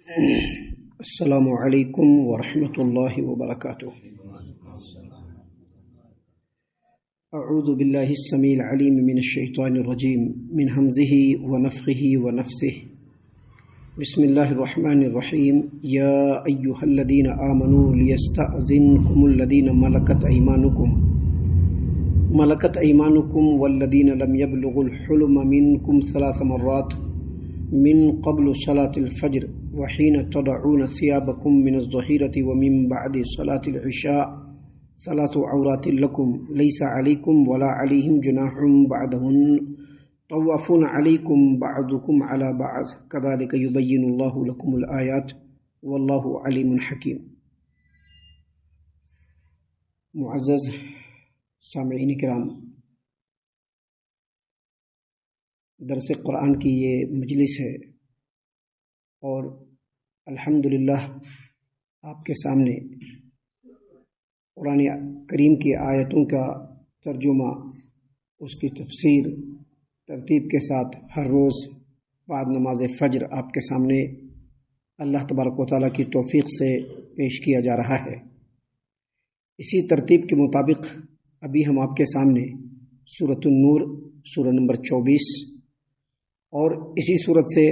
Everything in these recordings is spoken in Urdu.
السلام علیکم ورحمۃ اللہ وبرکاتہ۔ اعوذ باللہ السمیع العلیم من الشیطان الرجیم من ہمزہ ونفخہ ونفثہ۔ بسم اللہ الرحمن الرحیم۔ یا ایہا الذین آمنوا لیستأذنکم الذین ملکت ایمانکم والذین لم یبلغوا الحلم منکم 3 مرات من قبل صلاة الفجر وحين تضعون ثيابكم من الظهيرة ومن بعد صلاة العشاء 3 عورات لكم ليس عليكم ولا عليهم جناح بعدهن طوافون عليكم بعضكم على بعض كذلك يبين الله لكم الآيات والله عليم حكيم۔ معزز سامعین کرام، درس قرآن کی یہ مجلس ہے اور الحمدللہ آپ کے سامنے قرآن کریم کی آیتوں کا ترجمہ، اس کی تفسیر ترتیب کے ساتھ ہر روز بعد نماز فجر آپ کے سامنے اللہ تبارک و تعالیٰ کی توفیق سے پیش کیا جا رہا ہے۔ اسی ترتیب کے مطابق ابھی ہم آپ کے سامنے سورۃ النور سورہ نمبر 24 اور اسی صورت سے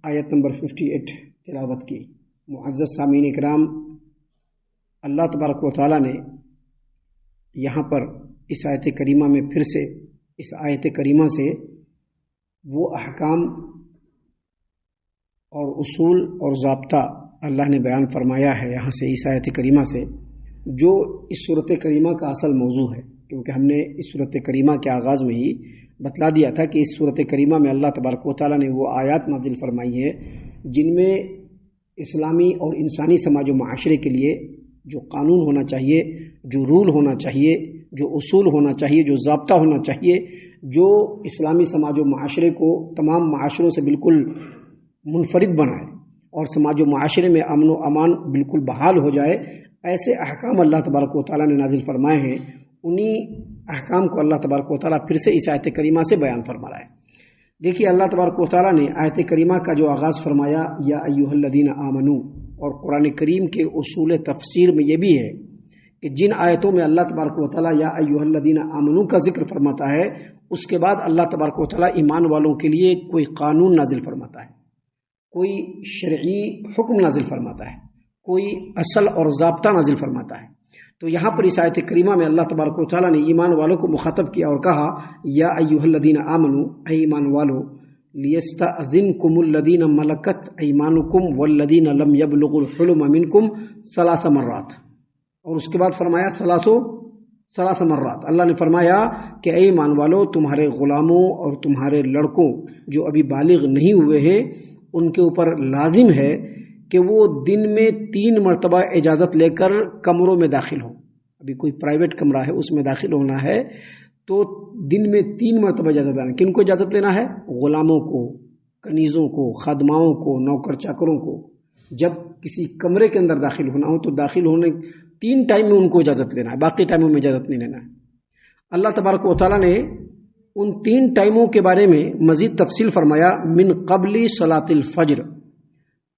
آیت نمبر 58 تلاوت کی۔ معزز سامعین اکرام، اللہ تبارک و تعالیٰ نے یہاں پر اس آیت کریمہ میں پھر سے اس آیت کریمہ سے وہ احکام اور اصول اور ضابطہ اللہ نے بیان فرمایا ہے یہاں سے اس آیت کریمہ سے، جو اس صورت کریمہ کا اصل موضوع ہے، کیونکہ ہم نے اس صورت کریمہ کے آغاز میں ہی بتلا دیا تھا کہ اس صورت کریمہ میں اللہ تبارک و تعالیٰ نے وہ آیات نازل فرمائی ہے جن میں اسلامی اور انسانی سماج و معاشرے کے لیے جو قانون ہونا چاہیے، جو رول ہونا چاہیے، جو اصول ہونا چاہیے، جو ضابطہ ہونا چاہیے، جو اسلامی سماج و معاشرے کو تمام معاشروں سے بالکل منفرد بنائے اور سماج و معاشرے میں امن و امان بالکل بحال ہو جائے، ایسے احکام اللہ تبارک و تعالیٰ نے نازل فرمائے ہیں۔ انہی احکام کو اللہ تبارک و تعالیٰ پھر سے اس آیت کریمہ سے بیان فرما رہا ہے۔ دیکھیے، اللہ تبارک و تعالیٰ نے آیت کریمہ کا جو آغاز فرمایا یا ایھا الذین آمنو، اور قرآن کریم کے اصول تفسیر میں یہ بھی ہے کہ جن آیتوں میں اللہ تبارک و تعالیٰ یا ایھا الذین آمنو کا ذکر فرماتا ہے، اس کے بعد اللہ تبارک و تعالیٰ ایمان والوں کے لیے کوئی قانون نازل فرماتا ہے، کوئی شرعی حکم نازل فرماتا ہے، کوئی اصل اور ضابطہ نازل فرماتا ہے۔ تو یہاں پر اس آیت کریمہ میں اللہ تبارک و تعالیٰ نے ایمان والوں کو مخاطب کیا اور کہا یا ایھا الذین آمنو، اے ایمان والو، لیستأذنکم الذین ملکت ایمانکم والذین لم یبلغوا الحلم منکم 3 مرات، اور اس کے بعد فرمایا 3 مرات۔ اللہ نے فرمایا کہ اے ایمان والو، تمہارے غلاموں اور تمہارے لڑکوں جو ابھی بالغ نہیں ہوئے ہیں، ان کے اوپر لازم ہے کہ وہ دن میں 3 مرتبہ اجازت لے کر کمروں میں داخل ہو۔ ابھی کوئی پرائیویٹ کمرہ ہے، اس میں داخل ہونا ہے تو دن میں 3 مرتبہ اجازت لینا ہے۔ کن کو اجازت لینا ہے؟ غلاموں کو، کنیزوں کو، خادماؤں کو، نوکر چاکروں کو۔ جب کسی کمرے کے اندر داخل ہونا ہو تو داخل ہونے 3 ٹائم میں ان کو اجازت لینا ہے، باقی ٹائموں میں اجازت نہیں لینا ہے۔ اللہ تبارک و تعالیٰ نے ان 3 ٹائموں کے بارے میں مزید تفصیل فرمایا۔ من قبل صلاۃ الفجر،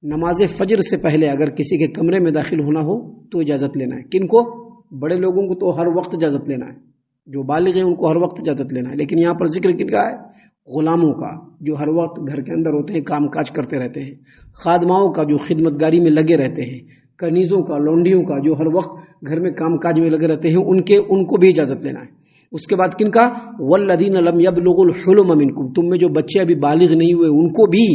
نماز فجر سے پہلے اگر کسی کے کمرے میں داخل ہونا ہو تو اجازت لینا ہے۔ کن کو؟ بڑے لوگوں کو تو ہر وقت اجازت لینا ہے، جو بالغ ہیں ان کو ہر وقت اجازت لینا ہے، لیکن یہاں پر ذکر کن کا ہے؟ غلاموں کا، جو ہر وقت گھر کے اندر ہوتے ہیں، کام کاج کرتے رہتے ہیں، خادماؤں کا جو خدمت گاری میں لگے رہتے ہیں، کنیزوں کا، لونڈیوں کا جو ہر وقت گھر میں کام کاج میں لگے رہتے ہیں، ان کو بھی اجازت لینا ہے۔ اس کے بعد کن کا؟ والذین لم یبلغوا الحلم منکم، تم میں جو بچے ابھی بالغ نہیں ہوئے ان کو بھی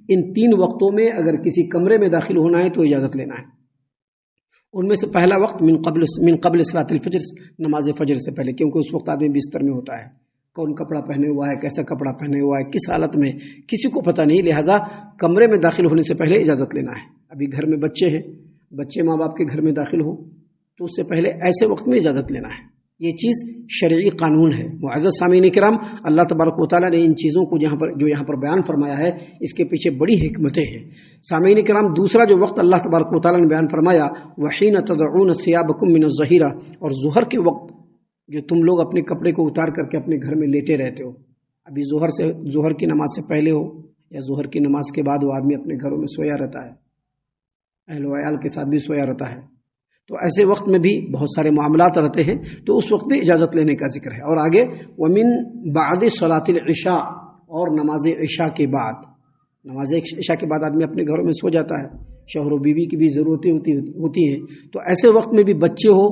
ان 3 وقتوں میں اگر کسی کمرے میں داخل ہونا ہے تو اجازت لینا ہے۔ ان میں سے پہلا وقت من قبل صلاۃ الفجر، نماز فجر سے پہلے، کیونکہ اس وقت آدمی بستر میں ہوتا ہے، کون کپڑا پہنے ہوا ہے، کیسا کپڑا پہنے ہوا ہے، کس حالت میں، کسی کو پتہ نہیں، لہٰذا کمرے میں داخل ہونے سے پہلے اجازت لینا ہے۔ ابھی گھر میں بچے ہیں، بچے ماں باپ کے گھر میں داخل ہو تو اس سے پہلے ایسے وقت میں اجازت لینا ہے۔ یہ چیز شرعی قانون ہے۔ معزز سامعین کرام، اللہ تبارک و تعالیٰ نے ان چیزوں کو جو یہاں پر بیان فرمایا ہے، اس کے پیچھے بڑی حکمتیں ہیں۔ سامعین کرام، دوسرا جو وقت اللہ تبارک و تعالیٰ نے بیان فرمایا، وحین تضعون ثیابکم من الظہیرہ، اور ظہر کے وقت جو تم لوگ اپنے کپڑے کو اتار کر کے اپنے گھر میں لیٹے رہتے ہو، ابھی ظہر کی نماز سے پہلے ہو یا ظہر کی نماز کے بعد وہ آدمی اپنے گھروں میں سویا رہتا ہے، اہل و عیال کے ساتھ بھی سویا رہتا ہے، تو ایسے وقت میں بھی بہت سارے معاملات رہتے ہیں، تو اس وقت بھی اجازت لینے کا ذکر ہے۔ اور آگے ومن بعد صلاۃ العشاء، اور نماز عشاء کے بعد، نماز عشاء کے بعد آدمی اپنے گھروں میں سو جاتا ہے، شوہر و بیوی کی بھی ضرورتیں ہوتی ہیں، تو ایسے وقت میں بھی بچے ہو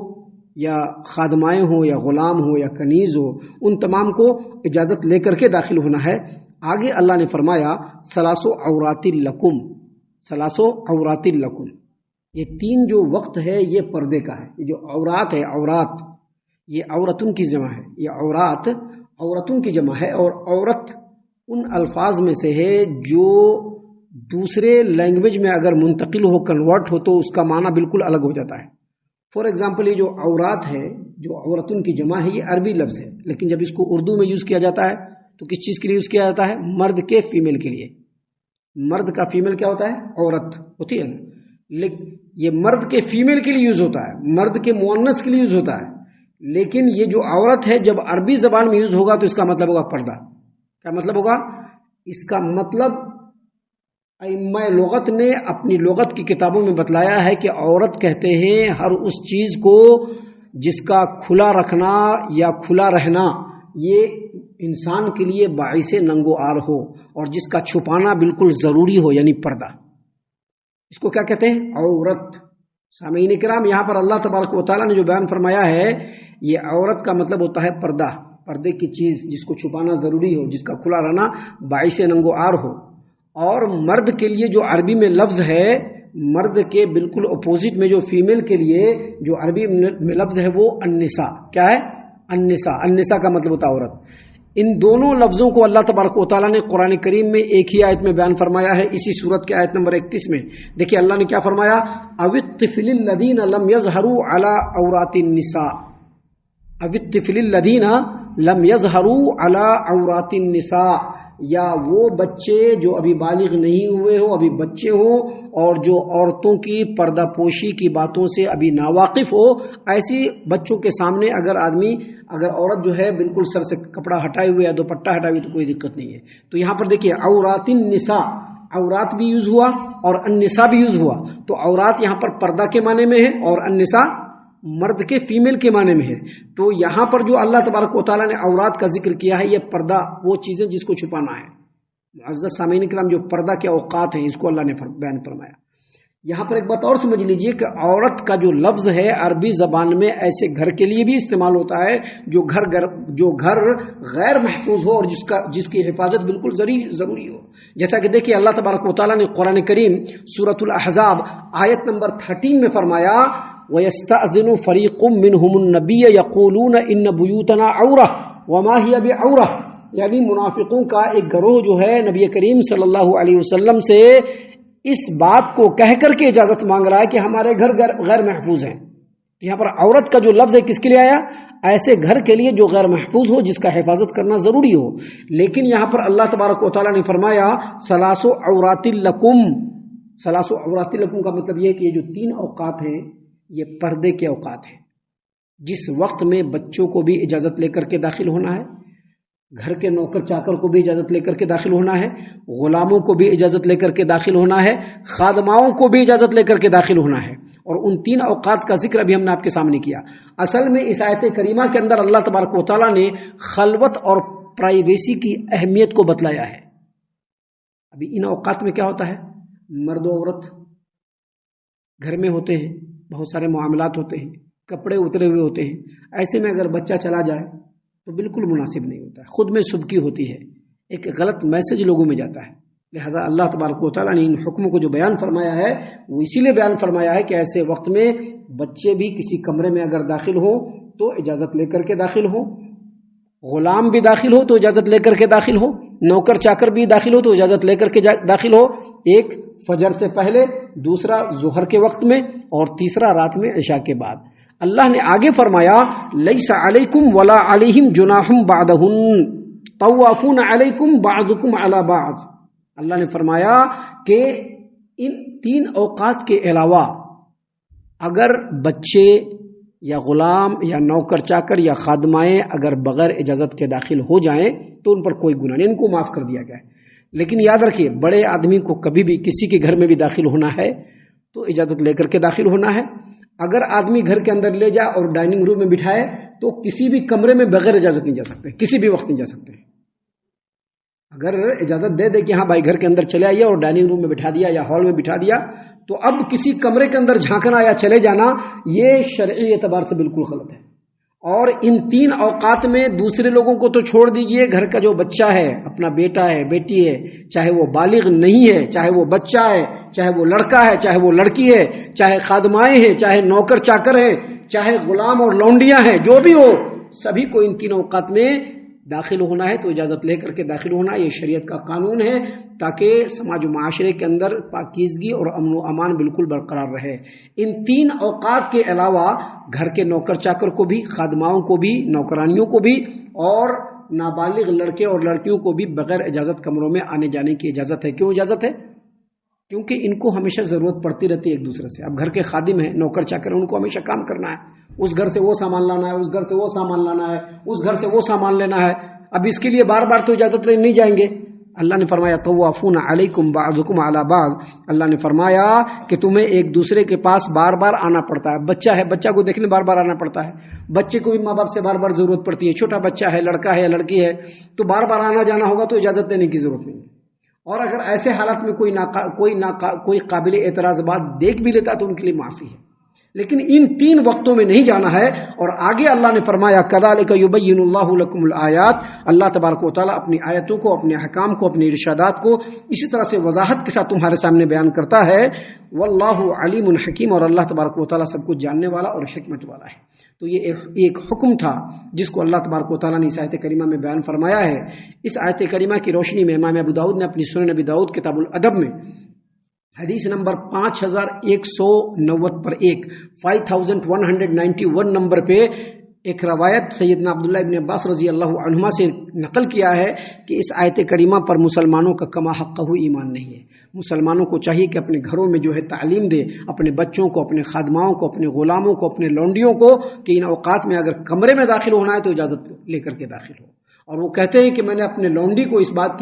یا خادمائیں ہوں یا غلام ہو یا کنیز ہو، ان تمام کو اجازت لے کر کے داخل ہونا ہے۔ آگے اللہ نے فرمایا ثلاث عورات لکم، ثلاث عورات لکم، یہ تین جو وقت ہے یہ پردے کا ہے۔ یہ جو عورات ہے، عورات یہ عورتن کی جمع ہے، یہ عورات عورتن کی جمع ہے، اور عورت ان الفاظ میں سے ہے جو دوسرے لینگویج میں اگر منتقل ہو، کنورٹ ہو، تو اس کا معنی بالکل الگ ہو جاتا ہے۔ فار ایگزامپل یہ جو عورات ہے، جو عورتن کی جمع ہے، یہ عربی لفظ ہے، لیکن جب اس کو اردو میں یوز کیا جاتا ہے تو کس چیز کے لیے یوز کیا جاتا ہے؟ مرد کے فیمیل کے لیے۔ مرد کا فیمیل کیا ہوتا ہے؟ عورت ہوتی ہے نا، لیکن یہ مرد کے فیمیل کے لیے یوز ہوتا ہے، مرد کے مؤنث کے لیے یوز ہوتا ہے، لیکن یہ جو عورت ہے جب عربی زبان میں یوز ہوگا تو اس کا مطلب ہوگا پردہ۔ کیا مطلب ہوگا اس کا؟ مطلب ائمہ لغت نے اپنی لغت کی کتابوں میں بتلایا ہے کہ عورت کہتے ہیں ہر اس چیز کو جس کا کھلا رکھنا یا کھلا رہنا یہ انسان کے لیے باعث ننگ و آر ہو، اور جس کا چھپانا بالکل ضروری ہو، یعنی پردہ، اس کو کیا کہتے ہیں؟ عورت۔ سامعین کرام، یہاں پر اللہ تبارک و تعالیٰ نے جو بیان فرمایا ہے، یہ عورت کا مطلب ہوتا ہے پردہ، پردے کی چیز جس کو چھپانا ضروری ہو، جس کا کھلا رہنا باعث ننگ و آر ہو۔ اور مرد کے لیے جو عربی میں لفظ ہے، مرد کے بالکل اپوزٹ میں جو فیمیل کے لیے جو عربی میں لفظ ہے وہ النساء۔ کیا ہے؟ النساء۔ النساء کا مطلب ہوتا ہے عورت۔ ان دونوں لفظوں کو اللہ تبارک و تعالیٰ نے قرآن کریم میں ایک ہی آیت میں بیان فرمایا ہے، اسی سورت کے آیت نمبر 31 میں۔ دیکھیے اللہ نے کیا فرمایا، او الطفل الذین لم یظہروا علی عورات النساء، او الطفل الذین لم یظہروا علی عورات النساء، یا وہ بچے جو ابھی بالغ نہیں ہوئے ہو، ابھی بچے ہوں، اور جو عورتوں کی پردہ پوشی کی باتوں سے ابھی ناواقف ہو، ایسی بچوں کے سامنے اگر عورت جو ہے بالکل سر سے کپڑا ہٹائے ہوئے یا دوپٹہ ہٹائے ہوئے تو کوئی دقت نہیں ہے۔ تو یہاں پر دیکھیے عورات النساء، عورات بھی یوز ہوا اور النساء بھی یوز ہوا، تو عورات یہاں پر پردہ کے معنی میں ہے اور النساء مرد کے فیمیل کے معنی میں ہے۔ تو یہاں پر جو اللہ تبارک و تعالیٰ نے عورات کا ذکر کیا ہے، یہ پردہ وہ چیزیں جس کو چھپانا ہے۔ معزز سامعین کرام، جو پردہ کے اوقات ہیں اس کو اللہ نے بیان فرمایا۔ یہاں پر ایک بات اور سمجھ لیجئے کہ عورت کا جو لفظ ہے عربی زبان میں ایسے گھر کے لیے بھی استعمال ہوتا ہے جو گھر غیر محفوظ ہو اور جس کی حفاظت بالکل ضروری ہو۔ جیسا کہ دیکھیے اللہ تبارک و تعالیٰ نے قرآن کریم سورۃ الاحزاب آیت نمبر 13 میں فرمایا، وَيَسْتَأْذِنُ فَرِيقٌ مِّنْهُمُ النَّبِيَّ يَقُولُونَ إِنَّ بُيُوتَنَا عَوْرَةٌ وَمَا هِيَ بِعَوْرَةٍ، یعنی منافقوں کا ایک گروہ جو ہے نبی کریم صلی اللہ علیہ وسلم سے اس بات کو کہہ کر کے اجازت مانگ رہا ہے کہ ہمارے گھر غیر محفوظ ہیں۔ یہاں پر عورت کا جو لفظ ہے کس کے لیے آیا؟ ایسے گھر کے لیے جو غیر محفوظ ہو، جس کا حفاظت کرنا ضروری ہو۔ لیکن یہاں پر اللہ تبارک و تعالیٰ نے فرمایا ثلاث عورات لکم۔ ثلاث عورات لکم کا مطلب یہ ہے کہ یہ جو تین اوقات ہیں یہ پردے کے اوقات ہیں، جس وقت میں بچوں کو بھی اجازت لے کر کے داخل ہونا ہے، گھر کے نوکر چاکر کو بھی اجازت لے کر کے داخل ہونا ہے، غلاموں کو بھی اجازت لے کر کے داخل ہونا ہے، خادماؤں کو بھی اجازت لے کر کے داخل ہونا ہے۔ اور ان تین اوقات کا ذکر ابھی ہم نے آپ کے سامنے کیا۔ اصل میں اس آیت کریمہ کے اندر اللہ تبارک و تعالیٰ نے خلوت اور پرائیویسی کی اہمیت کو بتلایا ہے۔ ابھی ان اوقات میں کیا ہوتا ہے؟ مرد و عورت گھر میں ہوتے ہیں، بہت سارے معاملات ہوتے ہیں، کپڑے اترے ہوئے ہوتے ہیں، ایسے میں اگر بچہ چلا جائے تو بالکل مناسب نہیں ہوتا ہے، خود میں سبکی ہوتی ہے، ایک غلط میسج لوگوں میں جاتا ہے۔ لہٰذا اللہ تبارک و تعالیٰ نے ان حکموں کو جو بیان فرمایا ہے وہ اسی لیے بیان فرمایا ہے کہ ایسے وقت میں بچے بھی کسی کمرے میں اگر داخل ہو تو اجازت لے کر کے داخل ہو، غلام بھی داخل ہو تو اجازت لے کر کے داخل ہو، نوکر چاکر بھی داخل ہو تو اجازت لے کر کے داخل ہو، ایک فجر سے پہلے، دوسرا ظہر کے وقت میں، اور تیسرا رات میں عشاء کے بعد۔ اللہ نے آگے فرمایا لیس علیکم ولا علیہم جناح بعدہن طوافون علیکم بعضکم علی بعض۔ اللہ نے فرمایا کہ ان تین اوقات کے علاوہ اگر بچے یا غلام یا نوکر چاکر یا خادمائیں اگر بغیر اجازت کے داخل ہو جائیں تو ان پر کوئی گناہ نہیں، ان کو معاف کر دیا گیا ہے۔ لیکن یاد رکھیے بڑے آدمی کو کبھی بھی کسی کے گھر میں بھی داخل ہونا ہے تو اجازت لے کر کے داخل ہونا ہے۔ اگر آدمی گھر کے اندر لے جائے اور ڈائننگ روم میں بٹھائے تو کسی بھی کمرے میں بغیر اجازت نہیں جا سکتے، کسی بھی وقت نہیں جا سکتے۔ اگر اجازت دے دے کہ ہاں بھائی گھر کے اندر چلے آئیے اور ڈائننگ روم میں بٹھا دیا یا ہال میں بٹھا دیا، تو اب کسی کمرے کے اندر جھانکنا یا چلے جانا یہ شرعی اعتبار سے بالکل غلط ہے۔ اور ان 3 اوقات میں دوسرے لوگوں کو تو چھوڑ دیجئے، گھر کا جو بچہ ہے، اپنا بیٹا ہے، بیٹی ہے، چاہے وہ بالغ نہیں ہے، چاہے وہ بچہ ہے، چاہے وہ لڑکا ہے، چاہے وہ لڑکی ہے، چاہے خادمائیں ہیں، چاہے نوکر چاکر ہیں، چاہے غلام اور لونڈیاں ہیں، جو بھی ہو، سبھی کو ان 3 اوقات میں داخل ہونا ہے تو اجازت لے کر کے داخل ہونا، یہ شریعت کا قانون ہے تاکہ سماج و معاشرے کے اندر پاکیزگی اور امن و امان بالکل برقرار رہے۔ ان 3 اوقات کے علاوہ گھر کے نوکر چاکر کو بھی، خادماؤں کو بھی، نوکرانیوں کو بھی اور نابالغ لڑکے اور لڑکیوں کو بھی بغیر اجازت کمروں میں آنے جانے کی اجازت ہے۔ کیوں اجازت ہے؟ کیونکہ ان کو ہمیشہ ضرورت پڑتی رہتی ہے ایک دوسرے سے۔ اب گھر کے خادم ہیں، نوکر چاکر ہیں، ان کو ہمیشہ کام کرنا ہے، اس گھر سے وہ سامان لانا ہے، اس گھر سے وہ سامان لانا ہے، اس گھر سے وہ سامان لینا ہے۔ اب اس کے لیے بار بار تو اجازت لینے نہیں جائیں گے۔ اللہ نے فرمایا طوافون علیکم بعضکم علی بعض، اللہ نے فرمایا کہ تمہیں ایک دوسرے کے پاس بار بار آنا پڑتا ہے۔ بچہ ہے، بچہ کو دیکھنے بار بار آنا پڑتا ہے، بچے کو بھی ماں باپ سے بار بار ضرورت پڑتی ہے۔ چھوٹا بچہ ہے، لڑکا ہے یا لڑکی ہے، تو بار بار آنا جانا ہوگا تو اجازت لینے کی ضرورت نہیں ہے۔ اور اگر ایسے حالات میں کوئی قابل اعتراض بات دیکھ بھی لیتا ہے تو ان کے لیے معافی ہے، لیکن ان 3 وقتوں میں نہیں جانا ہے۔ اور آگے اللہ نے فرمایا کذالک یبین اللہ لکم الآیات، اللہ تبارک و تعالیٰ اپنی آیتوں کو، اپنے احکام کو، اپنی ارشادات کو اسی طرح سے وضاحت کے ساتھ تمہارے سامنے بیان کرتا ہے۔ واللہ علیم حکیم، اور اللہ تبارک و تعالیٰ سب کچھ جاننے والا اور حکمت والا ہے۔ تو یہ ایک حکم تھا جس کو اللہ تبارک و تعالیٰ نے اس آیت کریمہ میں بیان فرمایا ہے۔ اس آیت کریمہ کی روشنی میں امام ابو داؤد نے اپنی سنن ابی داؤد کتاب الادب میں حدیث نمبر 5190 پر 5191 نمبر پہ ایک روایت سیدنا عبداللہ ابن عباس رضی اللہ عنہما سے نقل کیا ہے کہ اس آیت کریمہ پر مسلمانوں کا کما حقہ ایمان نہیں ہے۔ مسلمانوں کو چاہیے کہ اپنے گھروں میں جو ہے تعلیم دے، اپنے بچوں کو، اپنے خادماؤں کو، اپنے غلاموں کو، اپنے لونڈیوں کو کہ ان اوقات میں اگر کمرے میں داخل ہونا ہے تو اجازت لے کر کے داخل ہو۔ اور وہ کہتے ہیں کہ میں نے اپنے لونڈی کو اس بات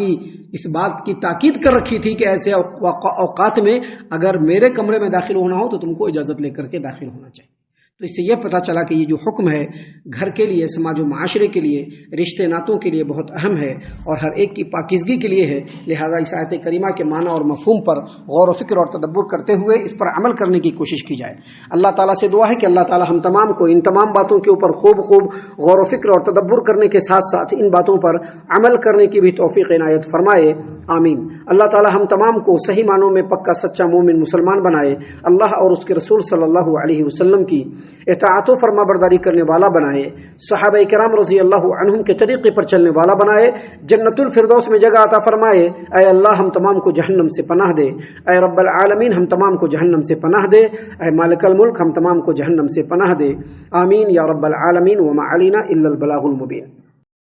کی تاکید کر رکھی تھی کہ ایسے اوقات میں اگر میرے کمرے میں داخل ہونا ہو تو تم کو اجازت لے کر کے داخل ہونا چاہیے۔ تو اس سے یہ پتہ چلا کہ یہ جو حکم ہے گھر کے لیے، سماج و معاشرے کے لیے، رشتے ناتوں کے لیے بہت اہم ہے اور ہر ایک کی پاکیزگی کے لیے ہے۔ لہذا اس آیت کریمہ کے معنی اور مفہوم پر غور و فکر اور تدبر کرتے ہوئے اس پر عمل کرنے کی کوشش کی جائے۔ اللہ تعالیٰ سے دعا ہے کہ اللہ تعالیٰ ہم تمام کو ان تمام باتوں کے اوپر خوب غور و فکر اور تدبر کرنے کے ساتھ ساتھ ان باتوں پر عمل کرنے کی بھی توفیق عنایت فرمائے، آمین۔ اللہ تعالیٰ ہم تمام کو صحیح معنوں میں پکا سچا مومن مسلمان بنائے، اللہ اور اس کے رسول صلی اللہ علیہ وسلم کی اطاعت و فرما برداری کرنے والا بنائے، صحابہ کرام رضی اللہ عنہم کے طریقے پر چلنے والا بنائے، جنت الفردوس میں جگہ عطا فرمائے۔ اے اللہ ہم تمام کو جہنم سے پناہ دے، اے رب العالمین ہم تمام کو جہنم سے پناہ دے، اے مالک الملک ہم تمام کو جہنم سے پناہ دے، آمین یا رب العالمین۔ وما علینا الا البلاغ المبین۔